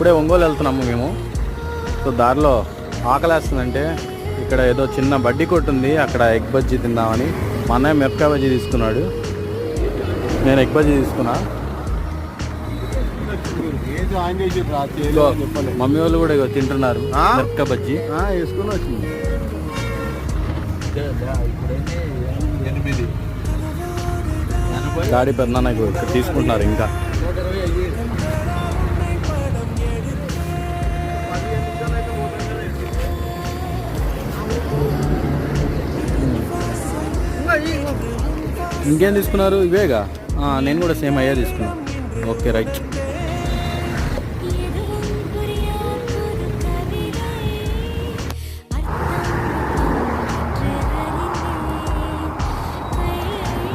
ఇప్పుడే ఒంగోలు వెళ్తున్నాము మేము. సో దారిలో ఆకలేస్తుందంటే ఇక్కడ ఏదో చిన్న బడ్డీ కొట్టు ఉంది, అక్కడ ఎగ్ బజ్జీ తిందామని. మా అన్నయ్య మిరపకాయ బజ్జీ తీసుకున్నాడు, నేను ఎగ్ బజ్జీ తీసుకున్నా. మమ్మీ వాళ్ళు కూడా ఇక తింటున్నారు మిరపకాయ బజ్జీ. వేసుకుని వచ్చింది. గాడి పెద్దనాన్నకు ఇక్కడ తీసుకుంటున్నారు. ఇంకా ఇంకేం తీసుకున్నారు? ఇవేగా, నేను కూడా సేమ్ అయ్యే తీసుకున్నాను. Okay right.